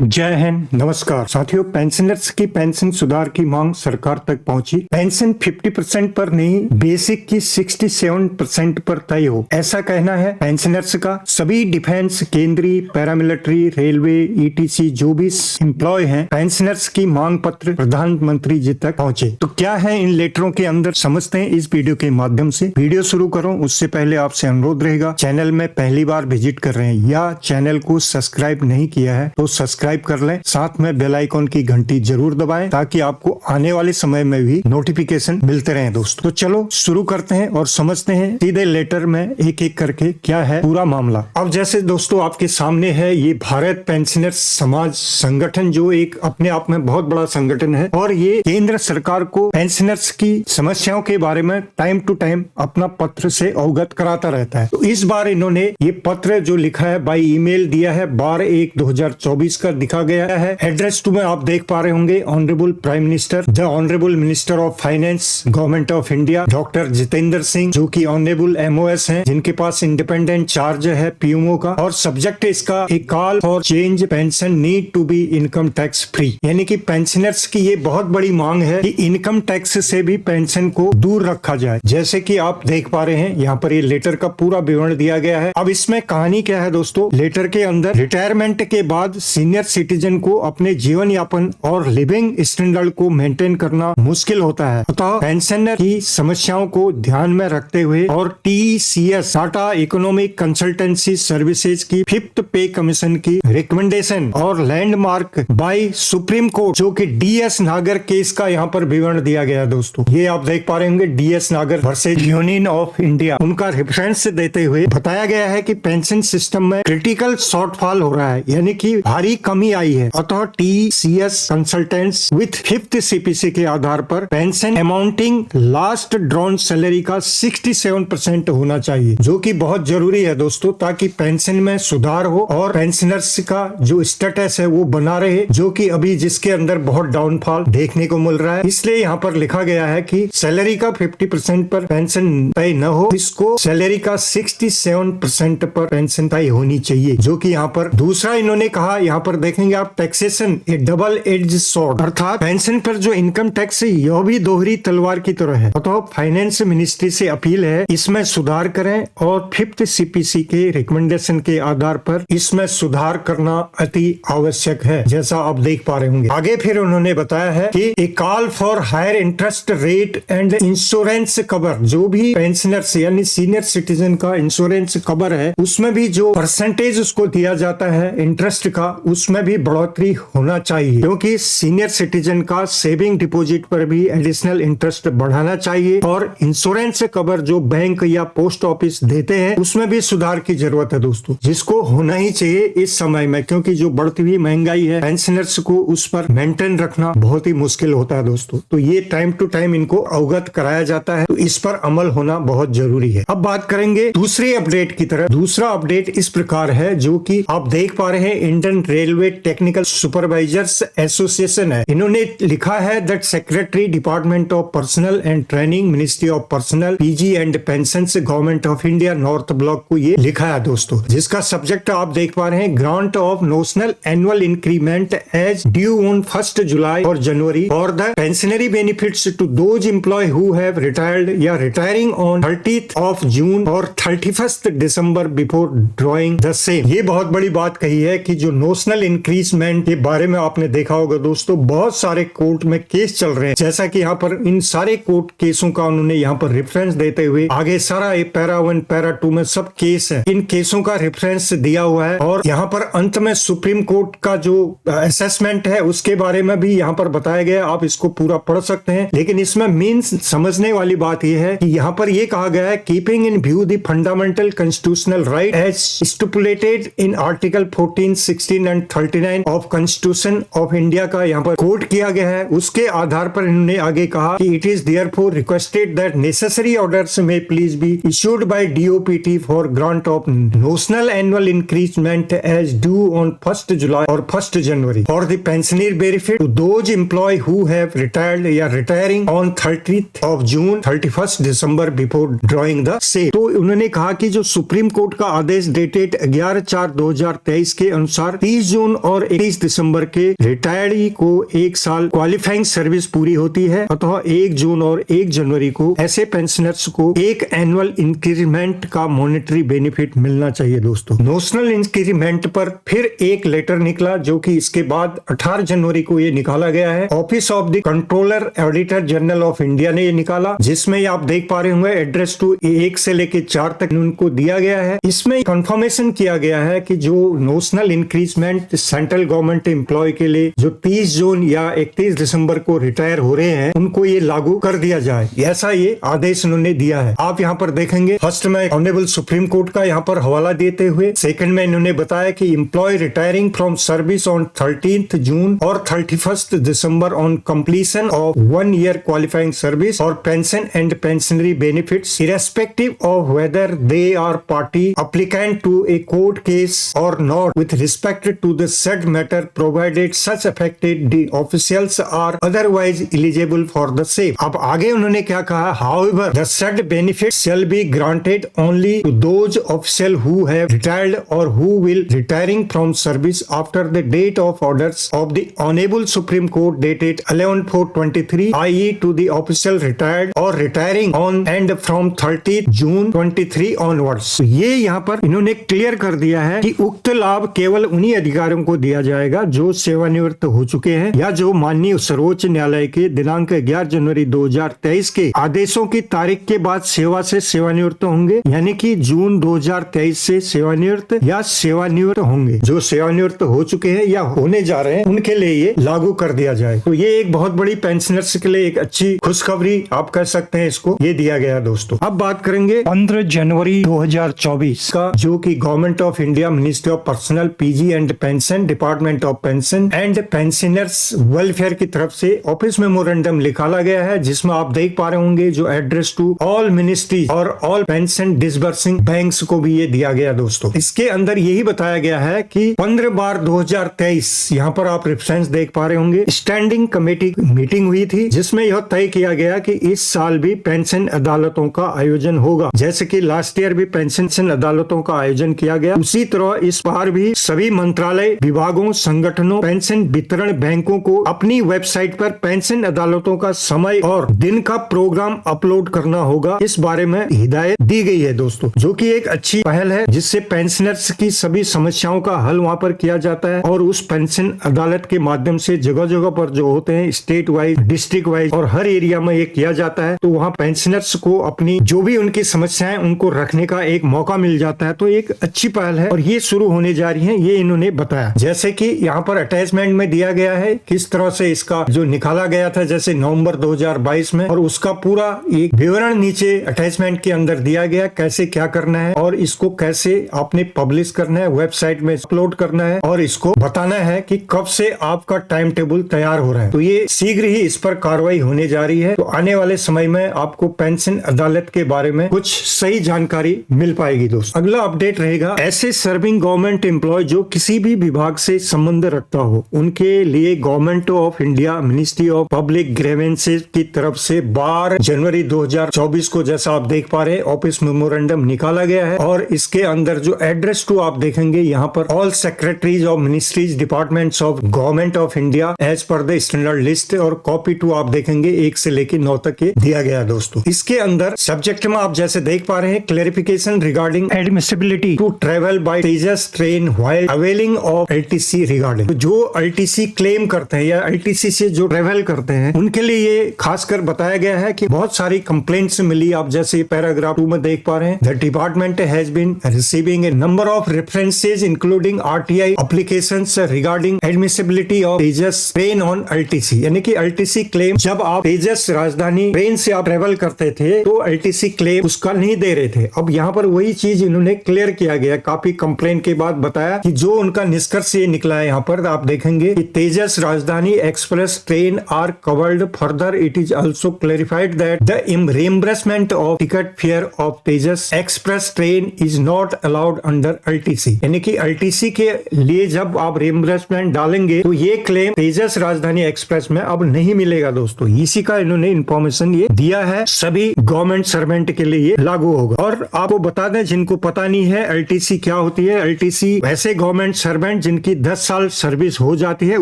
जय हिंद, नमस्कार साथियों। पेंशनर्स की पेंशन सुधार की मांग सरकार तक पहुंची। पेंशन 50% पर नहीं, बेसिक की 67% पर तय हो, ऐसा कहना है पेंशनर्स का। सभी डिफेंस, केंद्रीय, पैरामिलिट्री, रेलवे, ईटीसी जो भी एम्प्लॉय हैं, पेंशनर्स की मांग पत्र प्रधानमंत्री जी तक पहुंचे। तो क्या है इन लेटरों के अंदर, समझते हैं इस वीडियो के माध्यम से। वीडियो शुरू करूं उससे पहले आपसे अनुरोध रहेगा, चैनल में पहली बार विजिट कर रहे हैं या चैनल को सब्सक्राइब नहीं किया है तो सब्सक्राइब कर लें, साथ में बेल आइकॉन की घंटी जरूर दबाएं ताकि आपको आने वाले समय में भी नोटिफिकेशन मिलते रहें दोस्तों। तो चलो शुरू करते हैं और समझते हैं सीधे लेटर में एक एक करके क्या है पूरा मामला। अब जैसे दोस्तों आपके सामने है ये भारत पेंशनर्स समाज संगठन, जो एक अपने आप में बहुत बड़ा संगठन है और ये केंद्र सरकार को पेंशनर्स की समस्याओं के बारे में टाइम टू टाइम अपना पत्र से अवगत कराता रहता है। तो इस बार इन्होंने ये पत्र जो लिखा है बाय ईमेल दिया है 12/1/2024 का दिखा गया है। एड्रेस टू में आप देख पा रहे होंगे, honourable prime minister, the honourable minister of finance, government of India, doctor Jitendra Singh, जो कि ऑनरेबल MOS हैं, जिनके पास इंडिपेंडेंट चार्ज है PMO का। और सब्जेक्ट इसका a call for change pension need to be income tax free, यानी कि पेंशनर्स की ये बहुत बड़ी मांग है कि इनकम टैक्स से भी पेंशन को दूर रखा जाए। जैसे कि आप देख पा रहे हैं यहाँ पर ये लेटर का पूरा विवरण दिया गया है। अब इसमें कहानी क्या है दोस्तों, लेटर के अंदर रिटायरमेंट के बाद सीनियर सिटीजन को अपने जीवन यापन और लिविंग स्टैंडर्ड को मेंटेन करना मुश्किल होता है। अतः पेंशनर की समस्याओं को ध्यान में रखते हुए और TCS Tata economic consultancy services की 5th पे कमीशन की रिकमेंडेशन और लैंडमार्क बाय सुप्रीम कोर्ट, जो कि DS नागर केस का यहाँ पर विवरण दिया गया है दोस्तों। ये आप देख पा रहे होंगे, DS नागर वर्सेज यूनियन ऑफ इंडिया, उनका रेफरेंस देते हुए बताया गया है कि पेंशन सिस्टम में क्रिटिकल शॉर्टफॉल हो रहा है, यानी कि भारी कमी आई है। अतः TCS consultants with 5th CPC के आधार पर pension amounting last drawn salary का 67% होना चाहिए, जो कि बहुत जरूरी है दोस्तों, ताकि पेंशन में सुधार हो और पेंशनर्स का जो स्टेटस है वो बना रहे, जो कि अभी जिसके अंदर बहुत डाउनफॉल देखने को मिल रहा है। इसलिए यहाँ पर लिखा गया है कि सैलरी का 50% पर पेंशन तय न हो, इसको सैलरी का 67% पर पेंशन तय होनी चाहिए, जो कि यहाँ पर दूसरा इन्होंने कहा, यहाँ पर देखेंगे आप, taxation A double edge sword, अर्थात पेंशन पर जो इनकम टैक्स है यह भी दोहरी तलवार की तरह है। अतः फाइनेंस मिनिस्ट्री से अपील है इसमें सुधार करें और 5th CPC के रिकमेंडेशन के आधार पर इसमें सुधार करना अति आवश्यक है, जैसा आप देख पा रहे होंगे। आगे फिर उन्होंने बताया है कि a call for higher interest rate and insurance cover, जो भी पेंशनर्स यानी सीनियर सिटीजन का इंश्योरेंस कवर है उसमें भी जो परसेंटेज उसको दिया जाता है इंटरेस्ट का, उसमें भी बढ़ोतरी होना चाहिए, क्योंकि सीनियर सिटीजन का सेविंग डिपॉजिट पर भी एडिशनल इंटरेस्ट बढ़ाना चाहिए। और इंश्योरेंस कवर जो बैंक या पोस्ट ऑफिस देते हैं उसमें भी सुधार की जरूरत है दोस्तों, जिसको होना ही चाहिए इस समय में, क्योंकि जो बढ़ती हुई महंगाई है पेंशनर्स को उस पर मेंटेन रखना बहुत ही मुश्किल होता है दोस्तों। तो ये टाइम टू टाइम इनको अवगत कराया जाता है, तो इस पर अमल होना बहुत जरूरी है। अब बात करेंगे दूसरे अपडेट की तरफ। दूसरा अपडेट इस प्रकार है, जो कि आप देख पा रहे हैं, Indian railway technical supervisors association है। इन्होंने लिखा है that secretary department of personal and training, ministry of personal, PG and pensions, government of India, north block को ये लिखा है दोस्तों, जिसका सब्जेक्ट आप देख पा रहे हैं, grant of notional annual increment as due on 1st July और January for the pensionary benefits to those employ who have retired या retiring on 30th of June और 31st December before drawing the same. ये बहुत बड़ी बात कही है कि जो नोशनल इंक्रीजमेंट के बारे में आपने देखा होगा दोस्तों, बहुत सारे कोर्ट में केस चल रहे हैं, जैसा कि यहाँ पर इन सारे कोर्ट केसों का उन्होंने यहाँ पर रेफरेंस देते हुए आगे सारा पैरा 1 पैरा 2 में सब केस है, इन केसों का रेफरेंस दिया हुआ है। और यहाँ पर अंत में सुप्रीम कोर्ट का जो असेसमेंट है उसके बारे में भी यहाँ पर बताया गया, आप इसको पूरा पढ़ सकते हैं। लेकिन इसमें मेन समझने वाली बात यह है कि यहाँ पर यह कहा गया है, keeping in view the fundamental constitutional right as stipulated in article 14, 16 and 39 of constitution of India का यहाँ पर कोट किया गया है। उसके आधार पर इन्होंने आगे कहा कि it is therefore requested that necessary orders में please be issued by DOPT for grant of notional annual increment as due on 1st July और 1st January for the pensioner benefit to those employ who have retired या retiring on 30th of June, 31st December before drawing the same. तो उन्होंने कहा कि जो supreme court का आदेश dated 11/4/2023 के अनुसार 30 जून जून और 31 दिसंबर के रिटायर्डी को 1 साल क्वालिफाइंग सर्विस पूरी होती है, अतः 1 जून और 1 जनवरी को ऐसे पेंशनर्स को एक एनुअल इंक्रीमेंट का मॉनेटरी बेनिफिट मिलना चाहिए दोस्तों। नोशनल इंक्रीमेंट पर फिर एक लेटर निकला, जो कि इसके बाद 18 जनवरी को ये निकाला गया है। Office of the controller auditor general of India ने ये निकाला, जिसमें आप देख पा रहे होंगे एड्रेस टू 1 से लेके 4 तक उनको दिया गया है। इसमें कंफर्मेशन किया गया है कि जो notional increment central government employ के लिए जो 30 जून या 31 दिसंबर को रिटायर हो रहे हैं, उनको ये लागू कर दिया जाए, ऐसा ये आदेश उन्होंने दिया है। आप यहाँ पर देखेंगे फर्स्ट में ऑनरेबल सुप्रीम कोर्ट का यहाँ पर हवाला देते हुए, सेकंड में इन्होंने बताया कि employ retiring from service on 13th June और 31st December on completion of 1 year qualifying service और pension and pensionary benefits irrespective of whether they are party applicant to a court case or not with respect to the said matter, provided such affected the officials are otherwise eligible for the same। अब आगे उन्होंने क्या कहा, however the said benefits shall be granted only to those officials who have retired or who will retiring from service after the date of orders of the Honorable Supreme Court dated 11/4/23, i.e. to the official retired or retiring on and from 30th June 23 onwards। तो ये यहाँ पर इन्होंने clear कर दिया है कि उक्त लाभ केवल उन्हीं अधिकारियों को दिया जाएगा जो सेवानिवृत्त हो चुके हैं या जो माननीय सर्वोच्च न्यायालय के दिनांक 11 जनवरी 2023 के आदेशों की तारीख के बाद सेवा से सेवानिवृत्त होंगे, यानी कि जून 2023 से सेवानिवृत्त या सेवानिवृत्त होंगे। जो सेवानिवृत्त हो चुके हैं या होने जा रहे हैं उनके लिए ये लागू कर दिया जाए। तो ये एक बहुत बड़ी पेंशनर्स के लिए एक अच्छी खुशखबरी आप कह सकते हैं, इसको ये दिया गया दोस्तों। अब बात करेंगे 15 जनवरी 2024 का, जो कि government of India ministry of personal PG and pension department of pension and pensioners welfare की तरफ से ऑफिस मेमोरेंडम निकाला गया है, जिसमें आप देख पा रहे होंगे जो एड्रेस टू ऑल मिनिस्ट्री और ऑल पेंशन डिसबर्सिंग बैंक्स को भी ये दिया गया दोस्तों। इसके अंदर यही बताया गया है कि 15/2023 यहाँ पर आप रेफरेंस देख पा रहे होंगे, स्टैंडिंग कमेटी मीटिंग हुई थी, जिसमें यह तय किया गया कि इस साल भी पेंशन अदालतों का आयोजन होगा। जैसे कि लास्ट ईयर भी पेंशन अदालतों का आयोजन किया गया, उसी तरह इस बार भी सभी मंत्रालय, विभागों, संगठनों, पेंशन वितरण बैंकों को अपनी वेबसाइट पर पेंशन अदालतों का समय और दिन का प्रोग्राम अपलोड करना होगा। इस बारे में हिदायत दी गई है दोस्तों, जो कि एक अच्छी पहल है, जिससे पेंशनर्स की सभी समस्याओं का हल वहां पर किया जाता है और उस पेंशन अदालत के माध्यम से जगह जगह पर जो होते हैं स्टेट वाइज, डिस्ट्रिक्ट वाइज और हर एरिया में ये किया जाता है। तो वहाँ पेंशनर्स को अपनी जो भी उनकी समस्याएं उनको रखने का एक मौका मिल जाता है। तो एक अच्छी पहल है और ये शुरू होने जा रही है, ये इन्होंने बताया। जैसे कि यहाँ पर अटैचमेंट में दिया गया है किस तरह से इसका जो निकाला गया था, जैसे नवंबर 2022 में, और उसका पूरा एक विवरण नीचे अटैचमेंट के अंदर दिया गया, कैसे क्या करना है और इसको कैसे आपने पब्लिश करना है, वेबसाइट में अपलोड करना है और इसको बताना है कि कब से आपका टाइम टेबल तैयार हो रहा है। तो ये शीघ्र ही इस पर कार्रवाई होने जा रही है। तो आने वाले समय में आपको पेंशन अदालत के बारे में कुछ सही जानकारी मिल पाएगी दोस्तों। अगला अपडेट रहेगा, ऐसे सर्विंग गवर्नमेंट एम्प्लॉय जो किसी भी विभाग से संबंध रखता हो, उनके लिए government of India ministry of public grievances की तरफ से 12 जनवरी 2024 को, जैसा आप देख पा रहे हैं, ऑफिस मेमोरेंडम निकाला गया है और इसके अंदर जो एड्रेस टू आप देखेंगे यहाँ पर all secretaries of ministries departments of government of India as per the standard list, और कॉपी टू आप देखेंगे 1 से लेकर 9 तक ये दिया गया दोस्तों। इसके अंदर सब्जेक्ट में आप जैसे देख पा रहे हैं, clarification regarding admissibility to travel by Tejas train while availing of LTC regarding. तो जो एलटीसी क्लेम करते हैं या एलटीसी से जो ट्रेवल करते हैं उनके लिए ये खासकर बताया गया है कि बहुत सारी कंप्लेंट्स मिली। आप जैसे पैराग्राफ 2 में देख पा रहे हैं, the department has been receiving a number of references including RTI applications regarding admissibility of Tejas train on LTC. यानी कि एलटीसी क्लेम, जब आप तेजस राजधानी ट्रेन से आप ट्रेवल करते थे तो एलटीसी क्लेम उसका नहीं दे रहे थे। अब यहाँ पर वही चीज इन्होंने क्लियर किया गया, काफी कंप्लेंट के बाद बताया कि जो उनका निष्कर्ष ये निकला है, यहाँ पर आप देखेंगे कि Tejas Rajdhani express train are covered. Further it is also clarified that the reimbursement of ticket fare of Tejas express train is not allowed under LTC. यानी कि एलटीसी के लिए जब आप रिएम्बर्समेंट डालेंगे तो ये क्लेम तेजस राजधानी एक्सप्रेस में अब नहीं मिलेगा दोस्तों। इसी का इन्होंने इंफॉर्मेशन ये दिया है, सभी गवर्नमेंट सर्वेंट के लिए लागू होगा। और आपको बता दें जिनको पता नहीं है एलटीसी क्या होती है, एलटीसी वैसे गवर्नमेंट सर्वेंट जिनकी 10 साल सर्विस हो जाती है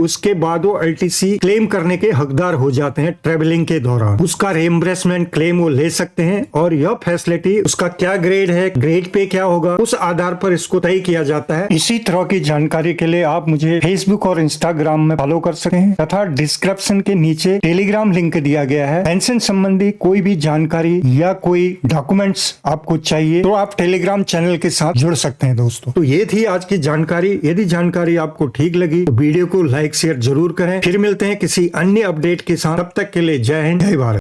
उसके बाद वो एलटीसी क्लेम करने के हकदार हो जाते हैं ट्रेवलिंग के दौरान। उसका रिएम्बर्समेंट क्लेम वो ले सकते हैं और यह फैसिलिटी उसका क्या ग्रेड है, ग्रेड पे क्या होगा, उस आधार पर इसको तय किया जाता है। इसी तरह की जानकारी के लिए आप मुझे फेसबुक और इंस्टाग्राम में फॉलो कर सकते हैं तथा डिस्क्रिप्शन के नीचे टेलीग्राम लिंक दिया गया है। पेंशन संबंधी कोई भी जानकारी या कोई डॉक्यूमेंट्स आपको चाहिए तो आप टेलीग्राम चैनल के साथ जुड़ सकते हैं दोस्तों। तो ये थी आज की जानकारी। यदि जानकारी आपको ठीक लगी तो वीडियो को लाइक शेयर जरूर करें। फिर मिलते हैं किसी अन्य अपडेट के साथ, तब तक के लिए जय हिंद, जय भारत।